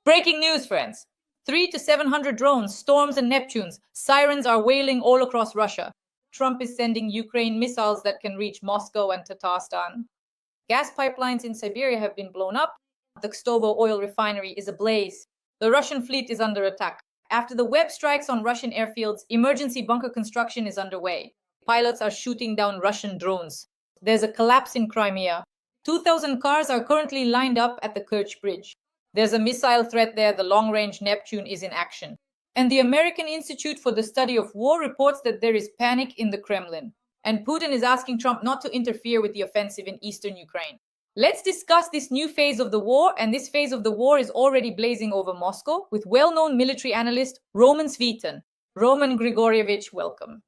Breaking news, friends. 300 to 700 drones, storms and Neptunes, sirens are wailing all across Russia. Trump is sending Ukraine missiles that can reach Moscow and Tatarstan. Gas pipelines in Siberia have been blown up. The Kstovo oil refinery is ablaze. The Russian fleet is under attack. After the web strikes on Russian airfields, emergency bunker construction is underway. Pilots are shooting down Russian drones. There's a collapse in Crimea. 2,000 cars are currently lined up at the Kerch bridge. There's a missile threat there. The long-range Neptune is in action. And the American Institute for the Study of War reports that there is panic in the Kremlin. And Putin is asking Trump not to interfere with the offensive in eastern Ukraine. Let's discuss this new phase of the war, and this phase of the war is already blazing over Moscow with well-known military analyst Roman Sviton. Roman Grigorievich, welcome.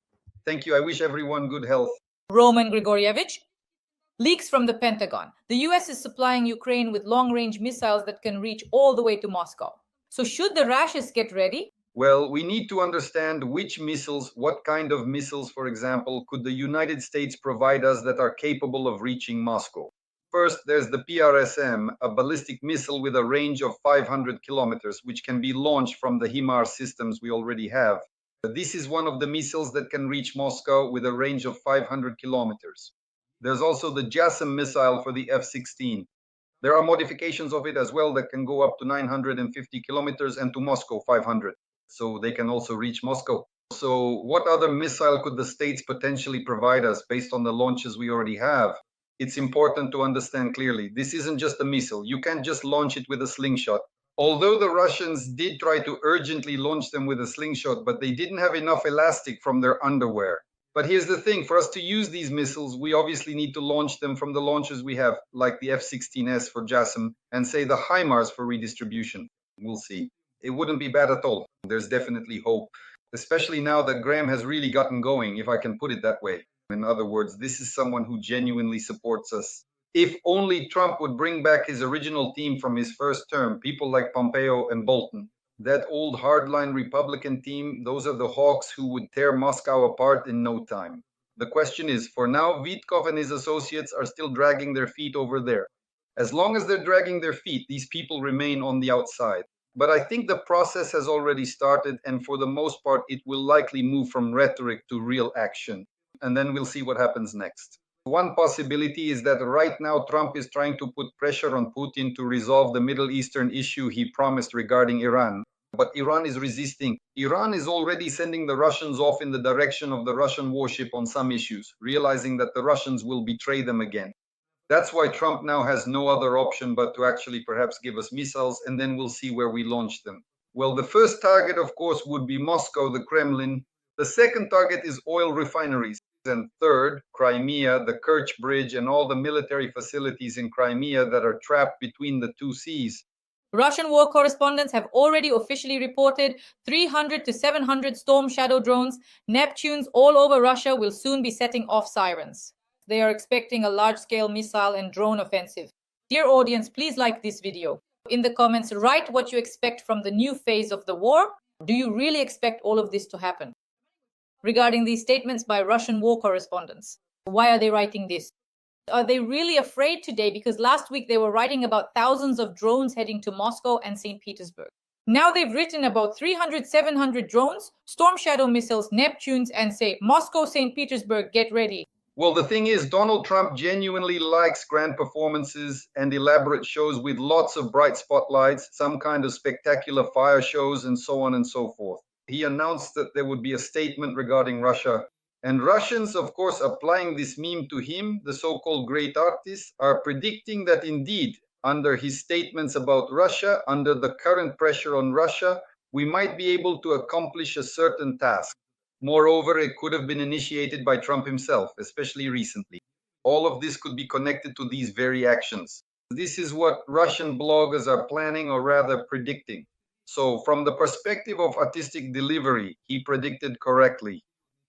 Thank you. I wish everyone good health. Roman Grigorievich. Leaks from the Pentagon. The US is supplying Ukraine with long-range missiles that can reach all the way to Moscow. So should the Russians get ready? Well, we need to understand which missiles, what kind of missiles, for example, could the United States provide us that are capable of reaching Moscow. First, there's the PRSM, a ballistic missile with a range of 500 kilometers, which can be launched from the HIMARS systems we already have. This is one of the missiles that can reach Moscow with a range of 500 kilometers. There's also the JASSM missile for the F-16. There are modifications of it as well that can go up to 950 kilometers and to Moscow 500. So they can also reach Moscow. So what other missile could the States potentially provide us based on the launches we already have? It's important to understand clearly, this isn't just a missile. You can't just launch it with a slingshot. Although the Russians did try to urgently launch them with a slingshot, but they didn't have enough elastic from their underwear. But here's the thing, for us to use these missiles, we obviously need to launch them from the launchers we have, like the F-16S for JASSM, and say the HIMARS for redistribution. We'll see. It wouldn't be bad at all. There's definitely hope, especially now that Graham has really gotten going, if I can put it that way. In other words, this is someone who genuinely supports us. If only Trump would bring back his original team from his first term, people like Pompeo and Bolton. That old hardline Republican team, those are the hawks who would tear Moscow apart in no time. The question is, for now, Vitkov and his associates are still dragging their feet over there. As long as they're dragging their feet, these people remain on the outside. But I think the process has already started, and for the most part, it will likely move from rhetoric to real action. And then we'll see what happens next. One possibility is that right now Trump is trying to put pressure on Putin to resolve the Middle Eastern issue he promised regarding Iran. But Iran is resisting. Iran is already sending the Russians off in the direction of the Russian warship on some issues, realizing that the Russians will betray them again. That's why Trump now has no other option but to actually perhaps give us missiles, and then we'll see where we launch them. Well, the first target, of course, would be Moscow, the Kremlin. The second target is oil refineries. And third, Crimea, the Kerch bridge, and all the military facilities in Crimea that are trapped between the two seas. Russian war correspondents have already officially reported 300 to 700 Storm Shadow drones. Neptunes all over Russia will soon be setting off sirens. They are expecting a large-scale missile and drone offensive. Dear audience, please like this video. In the comments, write what you expect from the new phase of the war. Do you really expect all of this to happen? Regarding these statements by Russian war correspondents, why are they writing this? Are they really afraid today? Because last week they were writing about thousands of drones heading to Moscow and St. Petersburg. Now they've written about 300, 700 drones, Storm Shadow missiles, Neptunes, and say, Moscow, St. Petersburg, get ready. Well, the thing is, Donald Trump genuinely likes grand performances and elaborate shows with lots of bright spotlights, some kind of spectacular fire shows, and so on and so forth. He announced that there would be a statement regarding Russia. And Russians, of course, applying this meme to him, the so-called great artist, are predicting that indeed, under his statements about Russia, under the current pressure on Russia, we might be able to accomplish a certain task. Moreover, it could have been initiated by Trump himself, especially recently. All of this could be connected to these very actions. This is what Russian bloggers are planning, or rather predicting. So from the perspective of artistic delivery, he predicted correctly.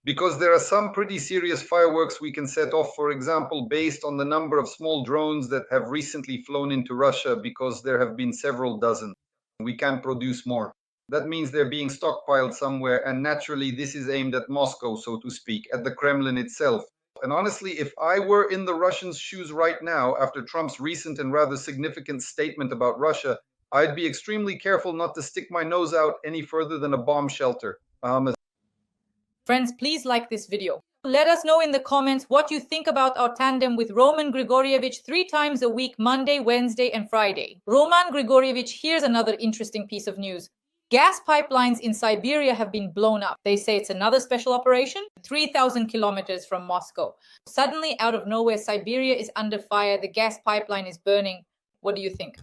Because there are some pretty serious fireworks we can set off, for example, based on the number of small drones that have recently flown into Russia, because there have been several dozen. We can't produce more. That means they're being stockpiled somewhere, and naturally this is aimed at Moscow, so to speak, at the Kremlin itself. And honestly, if I were in the Russians' shoes right now, after Trump's recent and rather significant statement about Russia, I'd be extremely careful not to stick my nose out any further than a bomb shelter. Friends, please like this video. Let us know in the comments what you think about our tandem with Roman Grigorievich 3 times a week, Monday, Wednesday, and Friday. Roman Grigorievich, here's another interesting piece of news. Gas pipelines in Siberia have been blown up. They say it's another special operation, 3,000 kilometers from Moscow. Suddenly, out of nowhere, Siberia is under fire. The gas pipeline is burning. What do you think?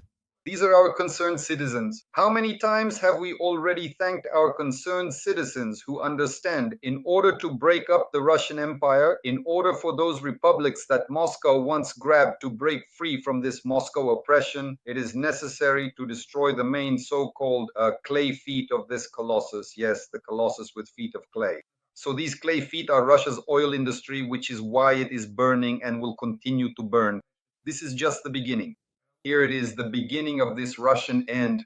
These are our concerned citizens. How many times have we already thanked our concerned citizens who understand in order to break up the Russian Empire, in order for those republics that Moscow once grabbed to break free from this Moscow oppression, it is necessary to destroy the main so-called clay feet of this colossus. Yes, the colossus with feet of clay. So these clay feet are Russia's oil industry, which is why it is burning and will continue to burn. This is just the beginning. Here it is, the beginning of this Russian end.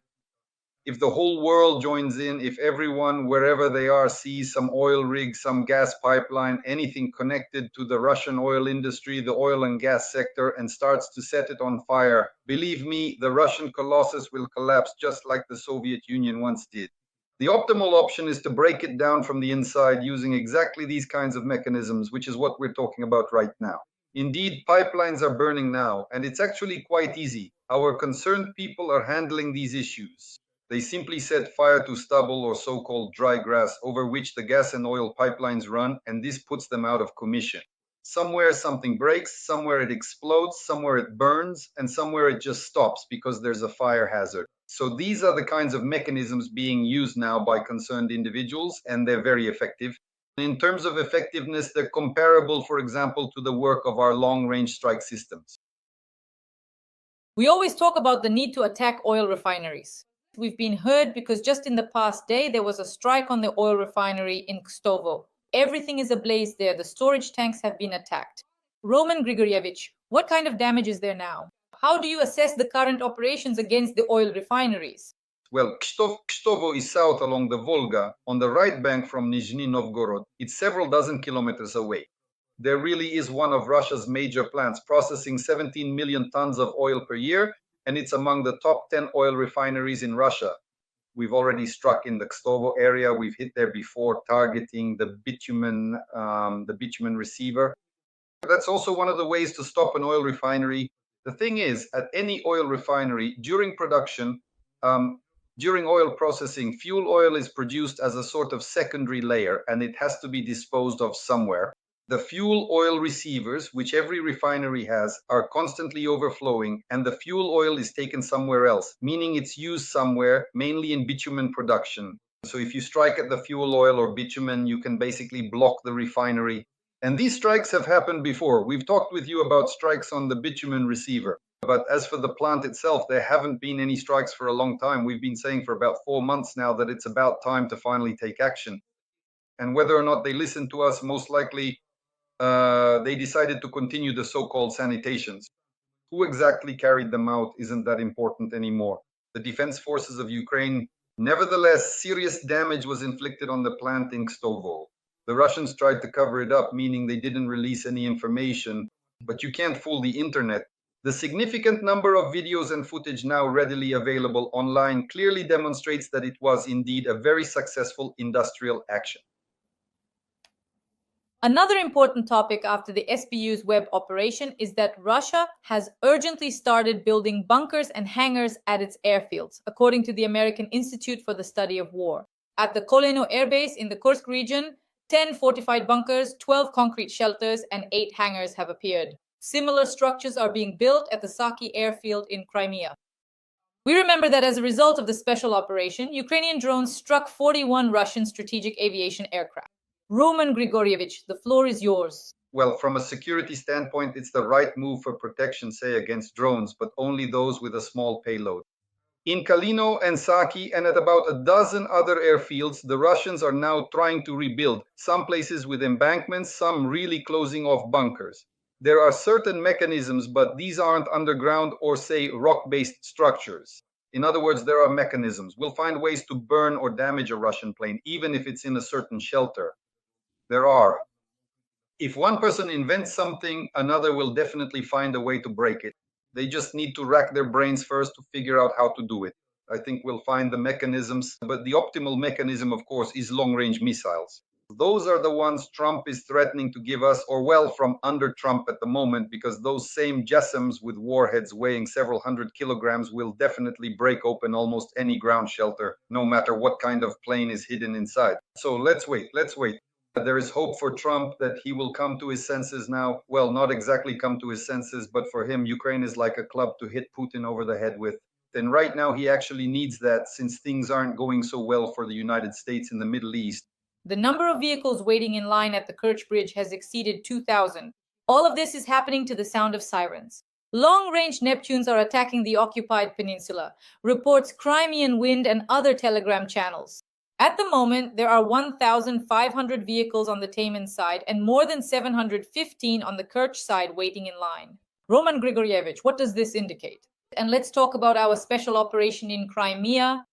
If the whole world joins in, if everyone, wherever they are, sees some oil rig, some gas pipeline, anything connected to the Russian oil industry, the oil and gas sector, and starts to set it on fire, believe me, the Russian colossus will collapse just like the Soviet Union once did. The optimal option is to break it down from the inside using exactly these kinds of mechanisms, which is what we're talking about right now. Indeed, pipelines are burning now, and it's actually quite easy. Our concerned people are handling these issues. They simply set fire to stubble or so-called dry grass over which the gas and oil pipelines run, and this puts them out of commission. Somewhere something breaks, somewhere it explodes, somewhere it burns, and somewhere it just stops because there's a fire hazard. So these are the kinds of mechanisms being used now by concerned individuals, and they're very effective. In terms of effectiveness, they're comparable, for example, to the work of our long-range strike systems. We always talk about the need to attack oil refineries. We've been heard because just in the past day, there was a strike on the oil refinery in Kstovo. Everything is ablaze there. The storage tanks have been attacked. Roman Grigorievich, what kind of damage is there now? How do you assess the current operations against the oil refineries? Well, Kstovo is south along the Volga, on the right bank from Nizhny Novgorod. It's several dozen kilometers away. There really is one of Russia's major plants, processing 17 million tons of oil per year, and it's among the top 10 oil refineries in Russia. We've already struck in the Kstovo area. We've hit there before, targeting the bitumen receiver. That's also one of the ways to stop an oil refinery. The thing is, at any oil refinery, during production, during oil processing, fuel oil is produced as a sort of secondary layer, and it has to be disposed of somewhere. The fuel oil receivers, which every refinery has, are constantly overflowing, and the fuel oil is taken somewhere else, meaning it's used somewhere, mainly in bitumen production. So if you strike at the fuel oil or bitumen, you can basically block the refinery. And these strikes have happened before. We've talked with you about strikes on the bitumen receiver. But as for the plant itself, there haven't been any strikes for a long time. We've been saying for about 4 months now that it's about time to finally take action. And whether or not they listen to us, most likely they decided to continue the so-called sanitations. Who exactly carried them out isn't that important anymore. The defense forces of Ukraine, nevertheless, serious damage was inflicted on the plant in Kstovo. The Russians tried to cover it up, meaning they didn't release any information, but you can't fool the internet. The significant number of videos and footage now readily available online clearly demonstrates that it was indeed a very successful industrial action. Another important topic after the SBU's web operation is that Russia has urgently started building bunkers and hangars at its airfields, according to the American Institute for the Study of War. At the Koleno Air Base in the Kursk region, 10 fortified bunkers, 12 concrete shelters, and 8 hangars have appeared. Similar structures are being built at the Saki Airfield in Crimea. We remember that as a result of the special operation, Ukrainian drones struck 41 Russian strategic aviation aircraft. Roman Grigorievich, the floor is yours. Well, from a security standpoint, it's the right move for protection, say, against drones, but only those with a small payload. In Kalino and Saki and at about a dozen other airfields, the Russians are now trying to rebuild, some places with embankments, some really closing off bunkers. There are certain mechanisms, but these aren't underground or, say, rock-based structures. In other words, there are mechanisms. We'll find ways to burn or damage a Russian plane, even if it's in a certain shelter. There are. If one person invents something, another will definitely find a way to break it. They just need to rack their brains first to figure out how to do it. I think we'll find the mechanisms, but the optimal mechanism, of course, is long-range missiles. Those are the ones Trump is threatening to give us, or well, from under Trump at the moment, because those same JASSMs with warheads weighing several hundred kilograms will definitely break open almost any ground shelter, no matter what kind of plane is hidden inside. So let's wait. There is hope for Trump that he will come to his senses now. Well, not exactly come to his senses, but for him, Ukraine is like a club to hit Putin over the head with. And right now, he actually needs that, since things aren't going so well for the United States in the Middle East. The number of vehicles waiting in line at the Kerch bridge has exceeded 2,000. All of this is happening to the sound of sirens. Long-range Neptunes are attacking the occupied peninsula, reports Crimean Wind and other telegram channels. At the moment, there are 1,500 vehicles on the Taman side and more than 715 on the Kerch side waiting in line. Roman Grigorievich, what does this indicate? And let's talk about our special operation in Crimea.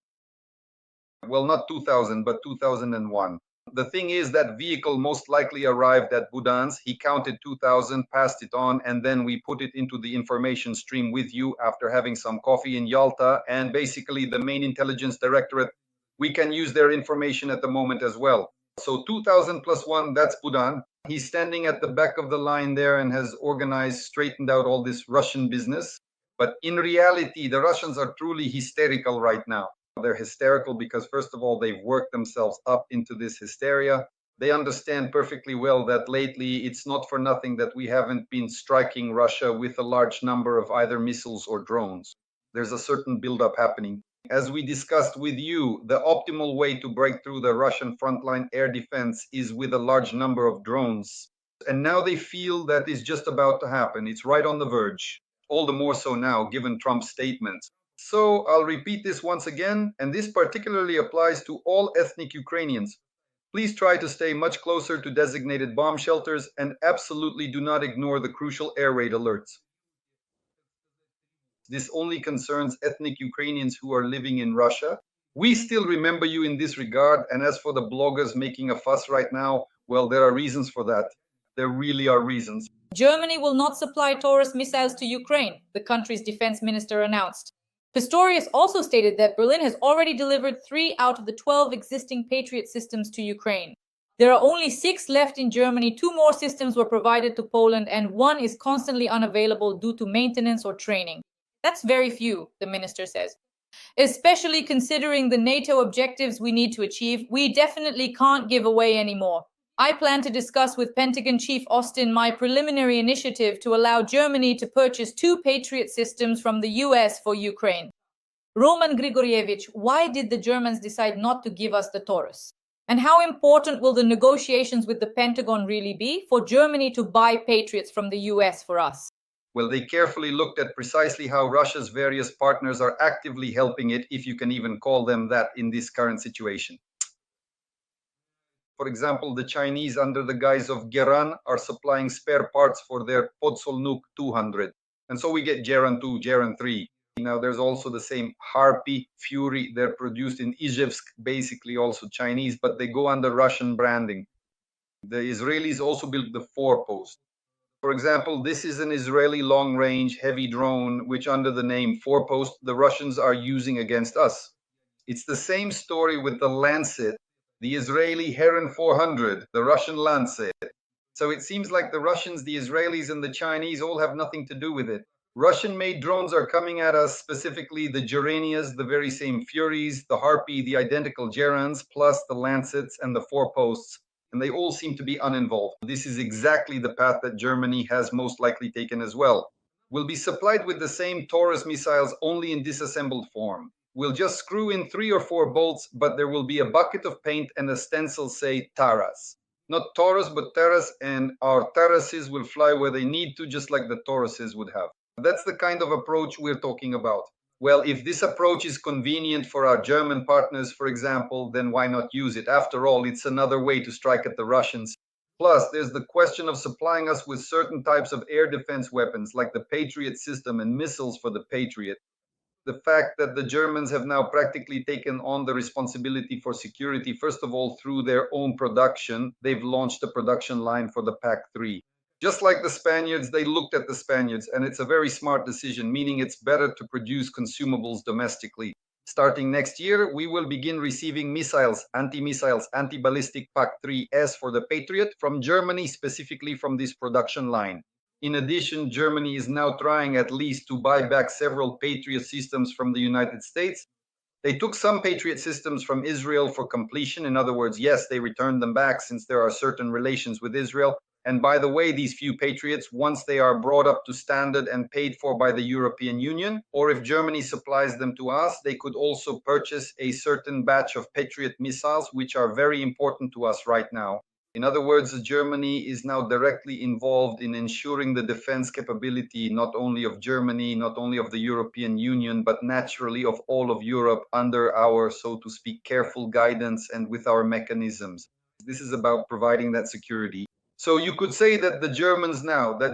Well, not 2000, but 2001. The thing is, that vehicle most likely arrived at Budansk. He counted 2,000, passed it on, and then we put it into the information stream with you after having some coffee in Yalta. And basically, the main intelligence directorate, we can use their information at the moment as well. So 2,000 plus 1, that's Budan. He's standing at the back of the line there and has organized, straightened out all this Russian business. But in reality, the Russians are truly hysterical right now. They're hysterical because, first of all, they've worked themselves up into this hysteria. They understand perfectly well that lately it's not for nothing that we haven't been striking Russia with a large number of either missiles or drones. There's a certain buildup happening. As we discussed with you, the optimal way to break through the Russian frontline air defense is with a large number of drones. And now they feel that is just about to happen. It's right on the verge. All the more so now, given Trump's statements. So I'll repeat this once again, and this particularly applies to all ethnic Ukrainians. Please try to stay much closer to designated bomb shelters and absolutely do not ignore the crucial air raid alerts. This only concerns ethnic Ukrainians who are living in Russia. We still remember you in this regard, and as for the bloggers making a fuss right now, well, there are reasons for that. There really are reasons. Germany will not supply Taurus missiles to Ukraine, the country's defense minister announced. Pistorius also stated that Berlin has already delivered 3 out of the 12 existing Patriot systems to Ukraine. There are only 6 left in Germany, 2 more systems were provided to Poland, and 1 is constantly unavailable due to maintenance or training. That's very few, the minister says. Especially considering the NATO objectives we need to achieve, we definitely can't give away any more. I plan to discuss with Pentagon Chief Austin my preliminary initiative to allow Germany to purchase 2 Patriot systems from the US for Ukraine. Roman Grigorievich, why did the Germans decide not to give us the Taurus? And how important will the negotiations with the Pentagon really be for Germany to buy Patriots from the US for us? Well, they carefully looked at precisely how Russia's various partners are actively helping it, if you can even call them that, in this current situation. For example, the Chinese, under the guise of Geran, are supplying spare parts for their Podsolnuk 200. And so we get Geran 2, Geran 3. Now there's also the same Harpy, Fury. They're produced in Izhevsk, basically also Chinese, but they go under Russian branding. The Israelis also built the 4-post. For example, this is an Israeli long-range heavy drone, which under the name 4-post, the Russians are using against us. It's the same story with the Lancet, the Israeli Heron 400, the Russian Lancet. So it seems like the Russians, the Israelis, and the Chinese all have nothing to do with it. Russian-made drones are coming at us, specifically the Geranias, the very same Furies, the Harpy, the identical Gerans, plus the Lancets and the 4-posts, and they all seem to be uninvolved. This is exactly the path that Germany has most likely taken as well. We'll be supplied with the same Taurus missiles, only in disassembled form. We'll just screw in 3 or 4 bolts, but there will be a bucket of paint and a stencil say Taras. Not Taurus, but Taras, and our Tarases will fly where they need to, just like the Tauruses would have. That's the kind of approach we're talking about. Well, if this approach is convenient for our German partners, for example, then why not use it? After all, it's another way to strike at the Russians. Plus, there's the question of supplying us with certain types of air defense weapons, like the Patriot system and missiles for the Patriot. The fact that the Germans have now practically taken on the responsibility for security, first of all, through their own production. They've launched a production line for the PAC-3. Just like the Spaniards, they looked at the Spaniards, and it's a very smart decision, meaning it's better to produce consumables domestically. Starting next year, we will begin receiving missiles, anti-missiles, anti-ballistic PAC-3S for the Patriot from Germany, specifically from this production line. In addition, Germany is now trying at least to buy back several Patriot systems from the United States. They took some Patriot systems from Israel for completion. In other words, yes, they returned them back since there are certain relations with Israel. And by the way, these few Patriots, once they are brought up to standard and paid for by the European Union, or if Germany supplies them to us, they could also purchase a certain batch of Patriot missiles, which are very important to us right now. In other words, Germany is now directly involved in ensuring the defense capability, not only of Germany, not only of the European Union, but naturally of all of Europe under our, so to speak, careful guidance and with our mechanisms. This is about providing that security. So you could say that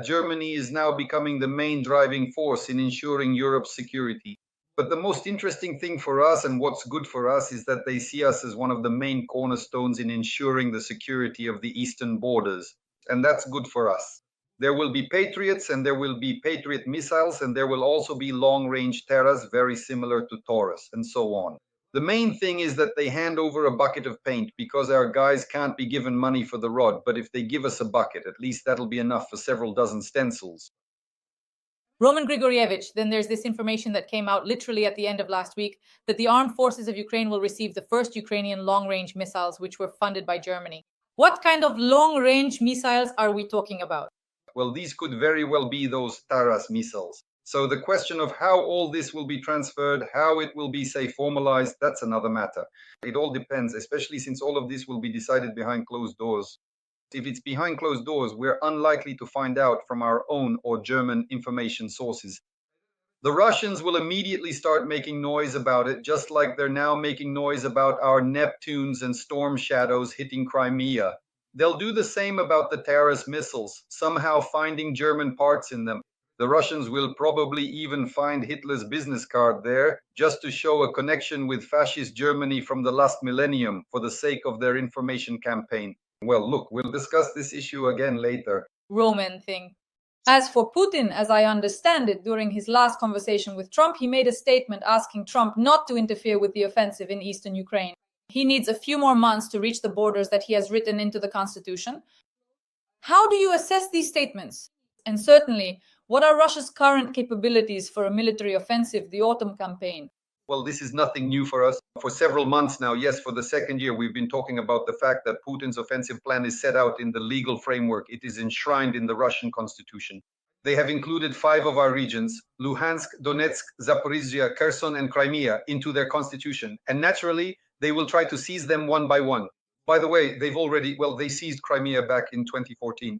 Germany is now becoming the main driving force in ensuring Europe's security. But the most interesting thing for us and what's good for us is that they see us as one of the main cornerstones in ensuring the security of the eastern borders. And that's good for us. There will be Patriots and there will be Patriot missiles and there will also be long-range Terras very similar to Taurus and so on. The main thing is that they hand over a bucket of paint because our guys can't be given money for the rod. But if they give us a bucket, at least that'll be enough for several dozen stencils. Roman Grigorievich, then there's this information that came out literally at the end of last week that the armed forces of Ukraine will receive the first Ukrainian long-range missiles, which were funded by Germany. What kind of long-range missiles are we talking about? Well, these could very well be those Taras missiles. So the question of how all this will be transferred, how it will be, say, formalized, that's another matter. It all depends, especially since all of this will be decided behind closed doors. If it's behind closed doors, we're unlikely to find out from our own or German information sources. The Russians will immediately start making noise about it, just like they're now making noise about our Neptunes and Storm Shadows hitting Crimea. They'll do the same about the Taras missiles, somehow finding German parts in them. The Russians will probably even find Hitler's business card there, just to show a connection with fascist Germany from the last millennium for the sake of their information campaign. Well, look, we'll discuss this issue again later. Roman thing. As for Putin, as I understand it, during his last conversation with Trump, he made a statement asking Trump not to interfere with the offensive in eastern Ukraine. He needs a few more months to reach the borders that he has written into the constitution. How do you assess these statements? And certainly, what are Russia's current capabilities for a military offensive, the autumn campaign? Well, this is nothing new for us. For several months now, yes, for the second year, we've been talking about the fact that Putin's offensive plan is set out in the legal framework. It is enshrined in the Russian constitution. They have included 5 of our regions, Luhansk, Donetsk, Zaporizhia, Kherson, and Crimea, into their constitution. And naturally, they will try to seize them one by one. By the way, they seized Crimea back in 2014.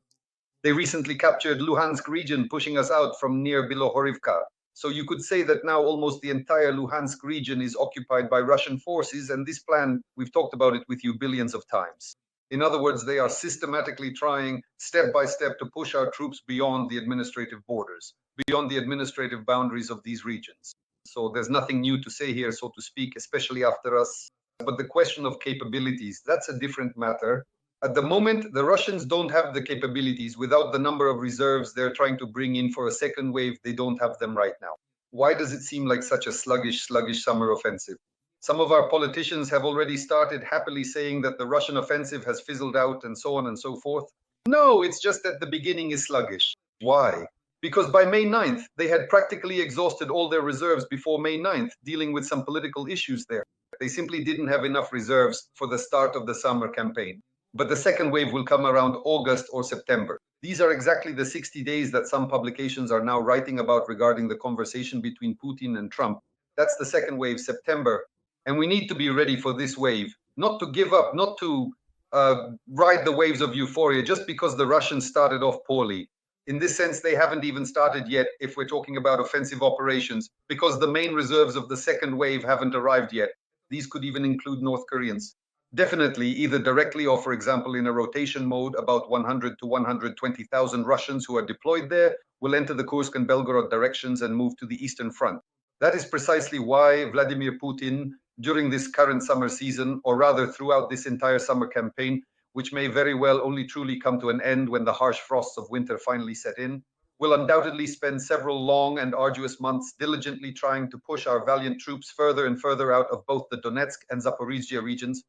They recently captured Luhansk region, pushing us out from near Bilohorivka. So you could say that now almost the entire Luhansk region is occupied by Russian forces, and this plan, we've talked about it with you billions of times. In other words, they are systematically trying, step by step, to push our troops beyond the administrative borders, beyond the administrative boundaries of these regions. So there's nothing new to say here, so to speak, especially after us. But the question of capabilities, that's a different matter. At the moment, the Russians don't have the capabilities. Without the number of reserves they're trying to bring in for a second wave, they don't have them right now. Why does it seem like such a sluggish summer offensive? Some of our politicians have already started happily saying that the Russian offensive has fizzled out and so on and so forth. No, it's just that the beginning is sluggish. Why? Because by May 9th, they had practically exhausted all their reserves before May 9th, dealing with some political issues there. They simply didn't have enough reserves for the start of the summer campaign. But the second wave will come around August or September. These are exactly the 60 days that some publications are now writing about regarding the conversation between Putin and Trump. That's the second wave, September. And we need to be ready for this wave, not to give up, not to ride the waves of euphoria just because the Russians started off poorly. In this sense, they haven't even started yet if we're talking about offensive operations, because the main reserves of the second wave haven't arrived yet. These could even include North Koreans. Definitely, either directly or, for example, in a rotation mode, about 100 to 120,000 Russians who are deployed there will enter the Kursk and Belgorod directions and move to the Eastern Front. That is precisely why Vladimir Putin, during this current summer season, or rather throughout this entire summer campaign, which may very well only truly come to an end when the harsh frosts of winter finally set in, will undoubtedly spend several long and arduous months diligently trying to push our valiant troops further and further out of both the Donetsk and Zaporizhia regions.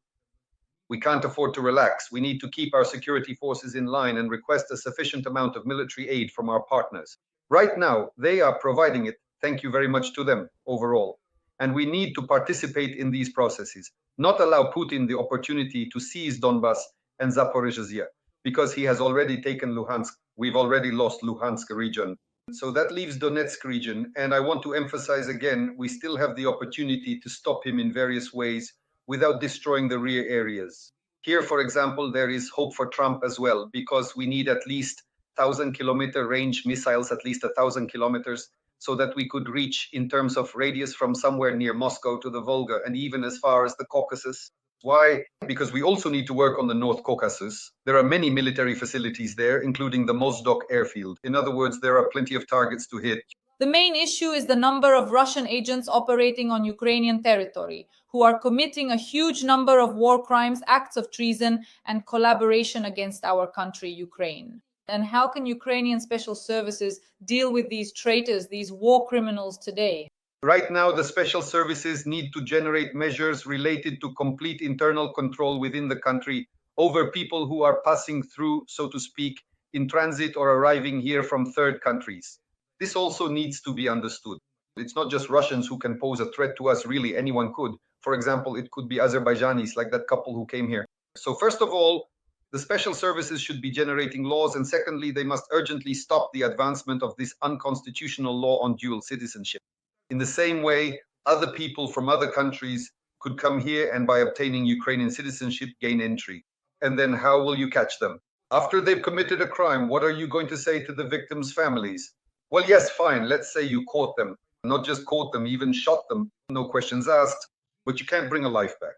We can't afford to relax. We need to keep our security forces in line and request a sufficient amount of military aid from our partners. Right now, they are providing it. Thank you very much to them overall. And we need to participate in these processes, not allow Putin the opportunity to seize Donbas and Zaporizhia, because he has already taken Luhansk. We've already lost Luhansk region. So that leaves Donetsk region. And I want to emphasize again, we still have the opportunity to stop him in various ways without destroying the rear areas. Here, for example, there is hope for Trump as well, because we need at least 1,000-kilometer range missiles, at least 1,000 kilometers, so that we could reach in terms of radius from somewhere near Moscow to the Volga and even as far as the Caucasus. Why? Because we also need to work on the North Caucasus. There are many military facilities there, including the Mozdok airfield. In other words, there are plenty of targets to hit. The main issue is the number of Russian agents operating on Ukrainian territory, who are committing a huge number of war crimes, acts of treason, and collaboration against our country, Ukraine. And how can Ukrainian special services deal with these traitors, these war criminals today? Right now, the special services need to generate measures related to complete internal control within the country over people who are passing through, so to speak, in transit or arriving here from third countries. This also needs to be understood. It's not just Russians who can pose a threat to us, really, anyone could. For example, it could be Azerbaijanis, like that couple who came here. So first of all, the special services should be generating laws, and secondly, they must urgently stop the advancement of this unconstitutional law on dual citizenship. In the same way, other people from other countries could come here and by obtaining Ukrainian citizenship gain entry. And then how will you catch them? After they've committed a crime, what are you going to say to the victims' families? Well, yes, fine, let's say you caught them. Not just caught them, even shot them, no questions asked, but you can't bring a life back.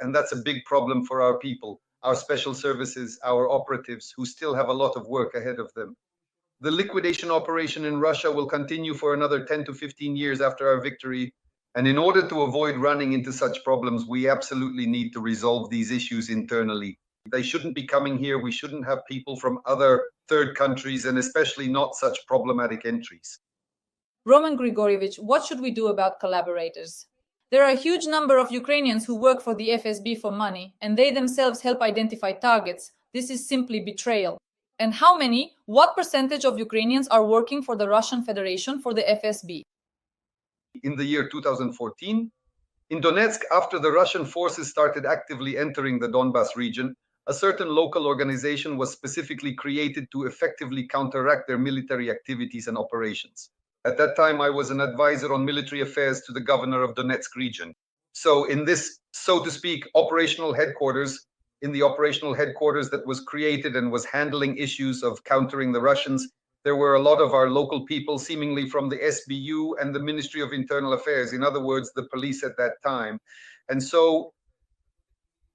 And that's a big problem for our people, our special services, our operatives, who still have a lot of work ahead of them. The liquidation operation in Russia will continue for another 10 to 15 years after our victory. And in order to avoid running into such problems, we absolutely need to resolve these issues internally. They shouldn't be coming here. We shouldn't have people from other third countries, and especially not such problematic entries. Roman Grigorievich, what should we do about collaborators? There are a huge number of Ukrainians who work for the FSB for money, and they themselves help identify targets. This is simply betrayal. And how many, what percentage of Ukrainians are working for the Russian Federation, for the FSB? In the year 2014, in Donetsk, after the Russian forces started actively entering the Donbas region, a certain local organization was specifically created to effectively counteract their military activities and operations. At that time, I was an advisor on military affairs to the governor of Donetsk region. So in this, so to speak, operational headquarters, in the operational headquarters that was created and was handling issues of countering the Russians, there were a lot of our local people, seemingly from the SBU and the Ministry of Internal Affairs, in other words, the police at that time. And so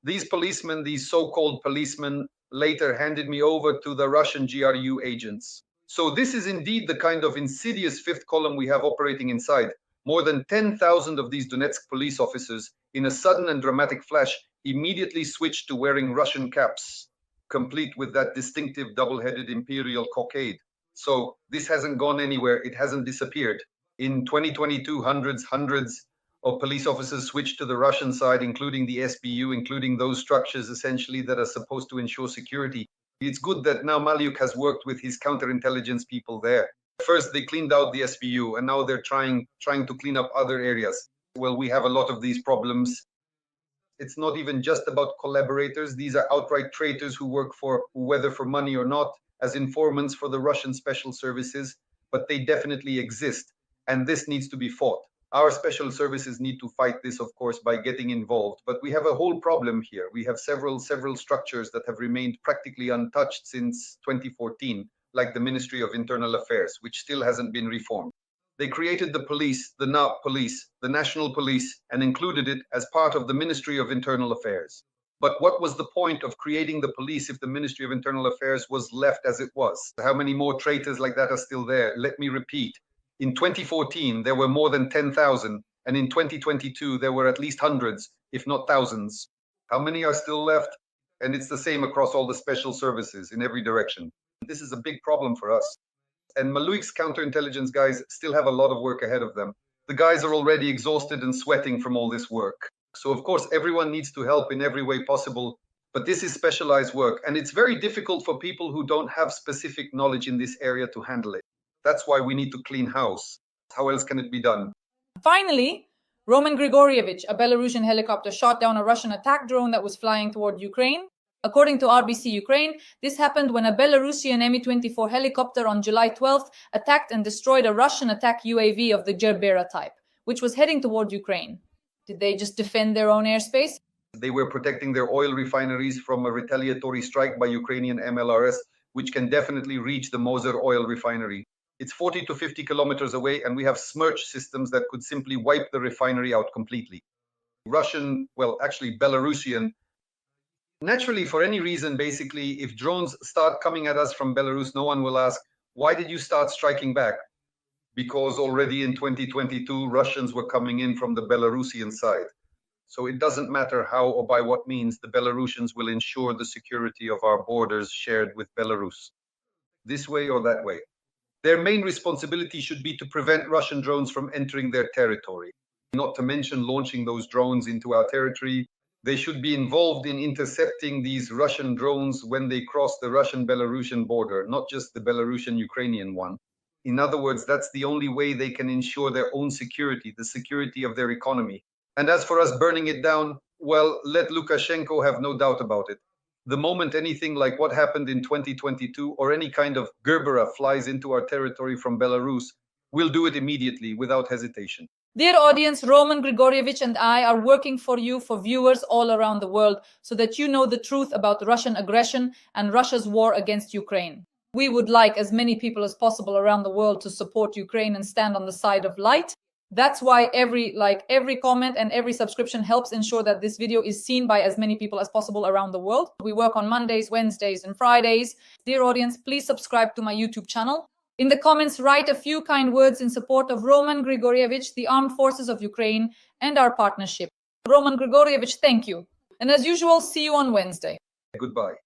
these policemen, these so-called policemen, later handed me over to the Russian GRU agents. So this is indeed the kind of insidious fifth column we have operating inside. More than 10,000 of these Donetsk police officers, in a sudden and dramatic flash, immediately switched to wearing Russian caps, complete with that distinctive double-headed imperial cockade. So this hasn't gone anywhere. It hasn't disappeared. In 2022, hundreds of police officers switched to the Russian side, including the SBU, including those structures essentially that are supposed to ensure security. It's good that now Maliuk has worked with his counterintelligence people there. First, they cleaned out the SBU, and now they're trying to clean up other areas. Well, we have a lot of these problems. It's not even just about collaborators. These are outright traitors who work for, whether for money or not, as informants for the Russian special services, but they definitely exist, and this needs to be fought. Our special services need to fight this, of course, by getting involved. But we have a whole problem here. We have several structures that have remained practically untouched since 2014, like the Ministry of Internal Affairs, which still hasn't been reformed. They created the police, the national police, and included it as part of the Ministry of Internal Affairs. But what was the point of creating the police if the Ministry of Internal Affairs was left as it was? How many more traitors like that are still there? Let me repeat. In 2014, there were more than 10,000, and in 2022, there were at least hundreds, if not thousands. How many are still left? And it's the same across all the special services in every direction. This is a big problem for us. And Maluik's counterintelligence guys still have a lot of work ahead of them. The guys are already exhausted and sweating from all this work. So of course, everyone needs to help in every way possible, but this is specialized work, and it's very difficult for people who don't have specific knowledge in this area to handle it. That's why we need to clean house. How else can it be done? Finally, Roman Grigorievich, a Belarusian helicopter, shot down a Russian attack drone that was flying toward Ukraine. According to RBC Ukraine, this happened when a Belarusian Mi-24 helicopter on July 12th attacked and destroyed a Russian attack UAV of the Gerbera type, which was heading toward Ukraine. Did they just defend their own airspace? They were protecting their oil refineries from a retaliatory strike by Ukrainian MLRS, which can definitely reach the Moser oil refinery. It's 40 to 50 kilometers away, and we have Smerch systems that could simply wipe the refinery out completely. Russian, well, actually Belarusian. Naturally, for any reason, basically, if drones start coming at us from Belarus, no one will ask, why did you start striking back? Because already in 2022, Russians were coming in from the Belarusian side. So it doesn't matter how or by what means, the Belarusians will ensure the security of our borders shared with Belarus, this way or that way. Their main responsibility should be to prevent Russian drones from entering their territory, not to mention launching those drones into our territory. They should be involved in intercepting these Russian drones when they cross the Russian-Belarusian border, not just the Belarusian-Ukrainian one. In other words, that's the only way they can ensure their own security, the security of their economy. And as for us burning it down, well, let Lukashenko have no doubt about it. The moment anything like what happened in 2022 or any kind of Gerbera flies into our territory from Belarus, we'll do it immediately without hesitation. Dear audience, Roman Grigorievich and I are working for you, for viewers all around the world, so that you know the truth about Russian aggression and Russia's war against Ukraine. We would like as many people as possible around the world to support Ukraine and stand on the side of light. That's why every like, every comment and every subscription helps ensure that this video is seen by as many people as possible around the world. We work on Mondays, Wednesdays, and Fridays. Dear audience, please subscribe to my YouTube channel. In the comments, write a few kind words in support of Roman Grigorievich, the armed forces of Ukraine, and our partnership. Roman Grigorievich, thank you. And as usual, see you on Wednesday. Goodbye.